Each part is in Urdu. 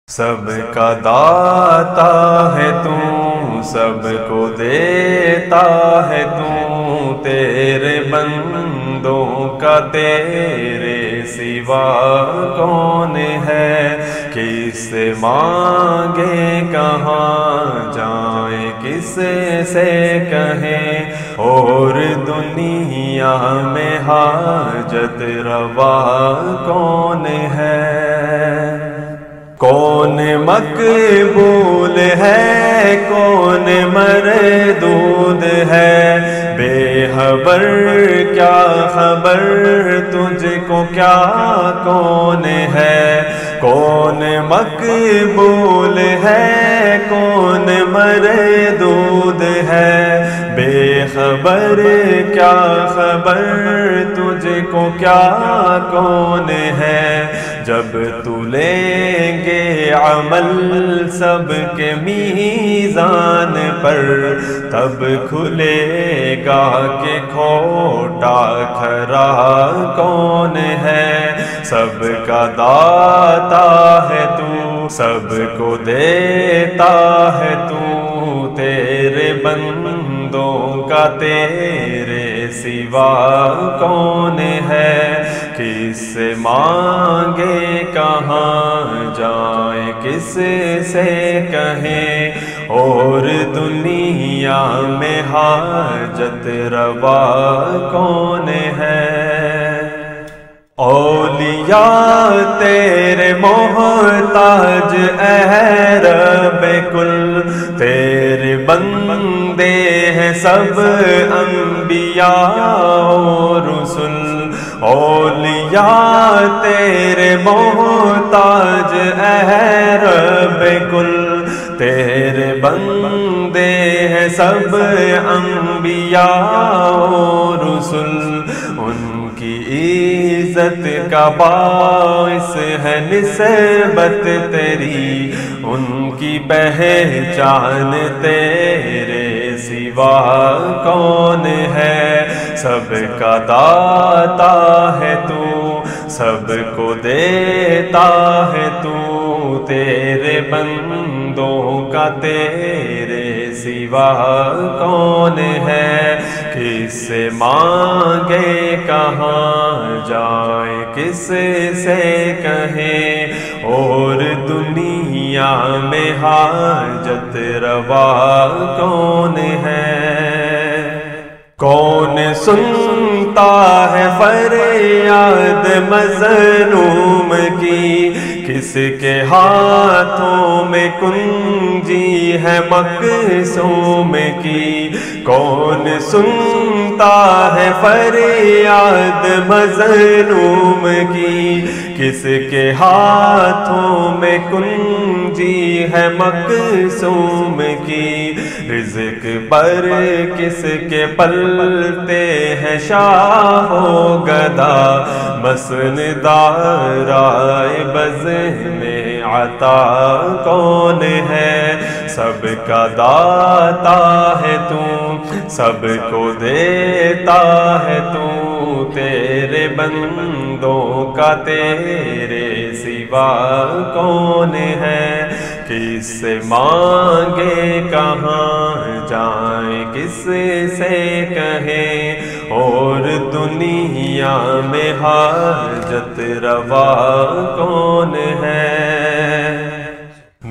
سب کا داتا ہے تو، سب کو دیتا ہے تو، تیرے بندوں کا تیرے سوا کون ہے؟ کس سے مانگے کہاں جائیں، کس سے کہیں اور دنیا میں حاجت روا کون ہے؟ کون مقبول ہے کون مردود ہے، بے خبر کیا خبر تجھ کو کیا کون ہے؟ کون مقبول ہے کون مردود ہے، بے خبر کیا خبر تجھ کو کیا کون ہے؟ جب تو لیں گے عمل سب کے میزان پر، تب کھلے گا کہ کھوٹا کھرا کون ہے؟ سب کا داتا ہے تو، سب کو دیتا ہے تو، تیرے بندوں کا تیرے سوا کون ہے؟ کس سے مانگے کہاں جائیں، کس سے کہیں اور دنیا میں حاجت روا کون ہے؟ اولیاء تیرے محتاج اے رب کل، تیرے بندے ہیں سب انبیاء و رسل۔ اولیاء تیرے محتاج اے رب کل، تیرے بندے ہیں سب انبیاء و رسل۔ ان کی عزت کا باعث ہے نسبت تیری، ان کی پہچان تیرے سوا کون ہے؟ سب کا داتا ہے تو، سب کو دیتا ہے تو، تیرے بندوں کا تیرے سوا کون ہے؟ کس سے مانگے کہاں جائیں، کس سے کہیں اور دنیا میں حاجت روا کون ہے؟ کون سنتا ہے فریاد مظلوم کی، کس کے ہاتھوں میں کنجی ہے مقصوم کی؟ کون سنتا ہے فریاد مظلوم کی، کس کے ہاتھوں میں کنجی ہے مقصوم کی؟ رزق پر کس کے پلتے ہیں شاہ و گدا، مسندہ رائے بز میں عطا کون ہے؟ سب کا داتا ہے تو، سب کو دیتا ہے تو، تیرے بندوں کا تیرے سوا کون ہے؟ کس سے مانگے کہاں جائیں، کس سے کہیں اور دنیا میں حاجت روا کون ہے؟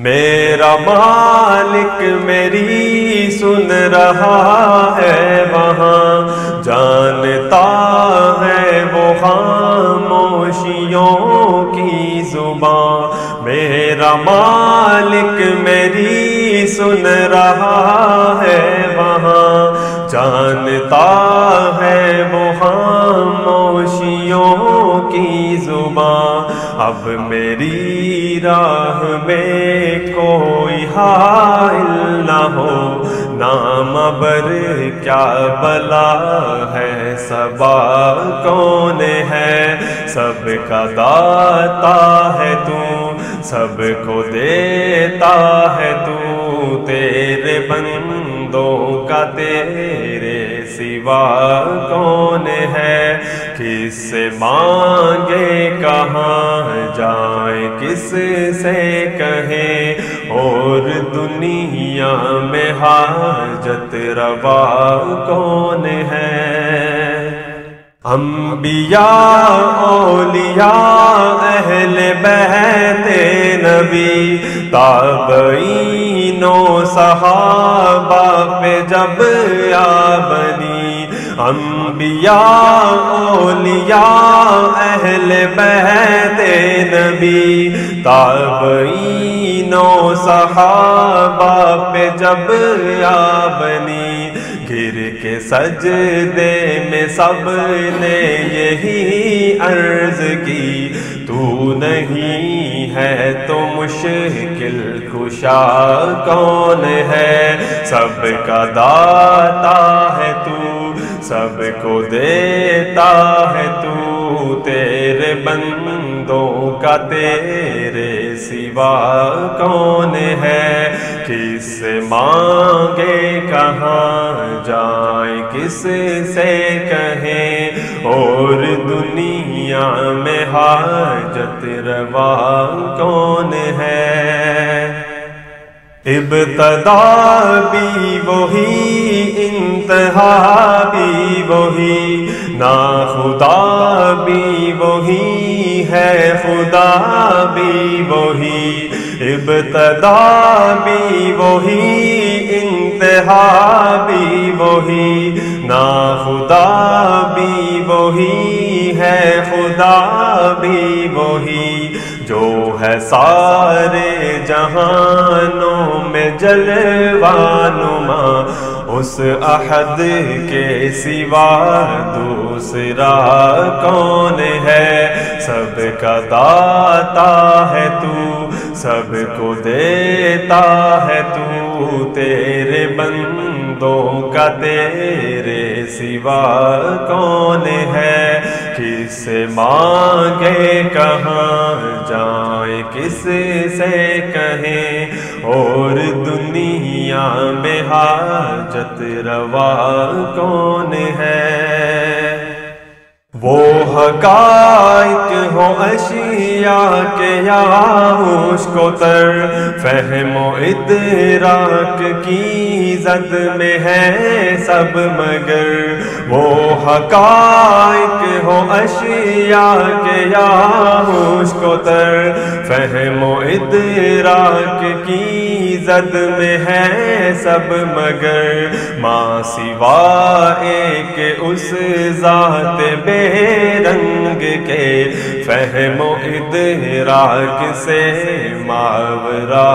میرا مالک میری سن رہا ہے وہاں، جانتا ہے وہ خاموشیوں کی زبان۔ میرا مالک میری سن رہا ہے وہاں، جانتا ہے وہ خاموشیوں کی زبان۔ اب میری راہ میں کوئی حائل نہ ہو، نام بر کیا بلا ہے صبا کون ہے؟ سب کا داتا ہے تو، سب کو دیتا ہے تو، تیرے بندوں کا تیرے سوا کون ہے؟ کس سے مانگے کہاں جائیں، کس سے کہیں اور دنیا میں حاجت روا کون ہے؟ انبیاء اولیاء اہل بیت نبی تابعین و صحابہ پہ جب آ بنی، انبیاء اولیاء اہل بیت نبی تابعین و صحابہ پہ جب آ بنی، گر کے سجدے میں سب نے یہی عرض کی، تو نہیں ہے تو مشکل کشا کون ہے؟ سب کا داتا ہے تو، سب کو دیتا ہے تو، تیرے بندوں کا تیرے سوا کون ہے؟ کس سے مانگے کہاں جائیں، کس سے کہیں اور دنیا میں حاجت روا کون ہے؟ ابتدا بھی وہی انتہا بھی وہی، ناخدا بھی وہی ہے خدا بھی وہی، ابتدا بھی وہی انتہا بھی وہی، ناخدا بھی وہی ہے خدا بھی وہی، جو ہے سارے جہانوں میں جلوہ نما، اس احد کے سوا دوسرا کون ہے؟ سب کا داتا ہے تو، سب کو دیتا ہے تو، تیرے بندوں کا تیرے سوا کون ہے؟ کس سے مانگے کہاں جائیں، کس سے کہیں اور دنیا میں حاجت روا کون ہے؟ وہ حقائق ہو اشیاء کے یا اس کو تر، فہم و ادراک کی زد میں ہے سب مگر، وہ حقائق ہو اشیاء کے یا اس کو تر، فہم و ادراک کی زد میں ہے سب مگر، ماں سوا ایک اس ذات بے رنگ کے، فہم و ادراک سے ماورا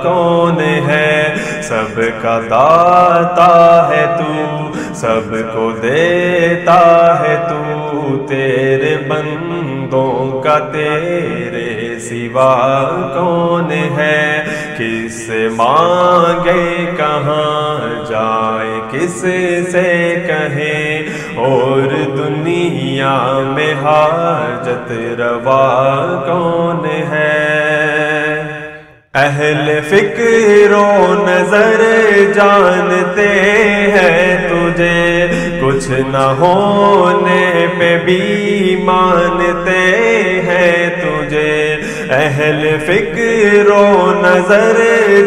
کون ہے؟ سب کا داتا ہے تو، سب کو دیتا ہے تو، تیرے بندوں کا تیرے سوا کون ہے؟ کس سے مانگے کہاں جائے، کس سے کہیں اور دنیا میں حاجت روا کون ہے؟ اہل فکر و نظر جانتے ہیں تجھے، کچھ نہ ہونے پہ بھی مانتے ہیں تجھے، اہل فکر و نظر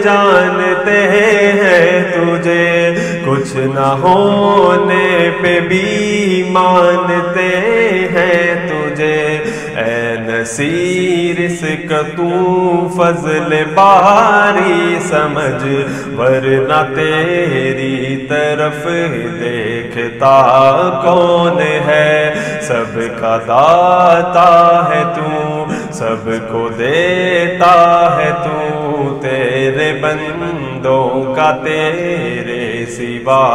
جانتے ہیں تجھے، کچھ نہ ہونے پہ بھی مانتے ہیں تجھے، اے نصیر اس کا تو فضل باری سمجھ، ورنہ تیری طرف دیکھتا کون ہے؟ سب کا داتا ہے تو، سب کو دیتا ہے تو، تیرے بندوں کا تیرے سوا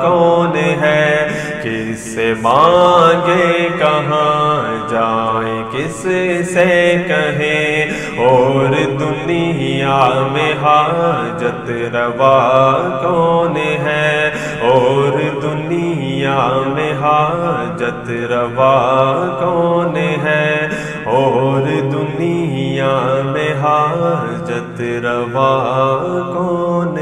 کون ہے؟ کس سے مانگے کہاں جائیں، کس سے کہیں اور دنیا میں حاجت روا کون ہے؟ اور دنیا میں حاجت روا کون ہے؟ اور دنیا میں حاجت روا کون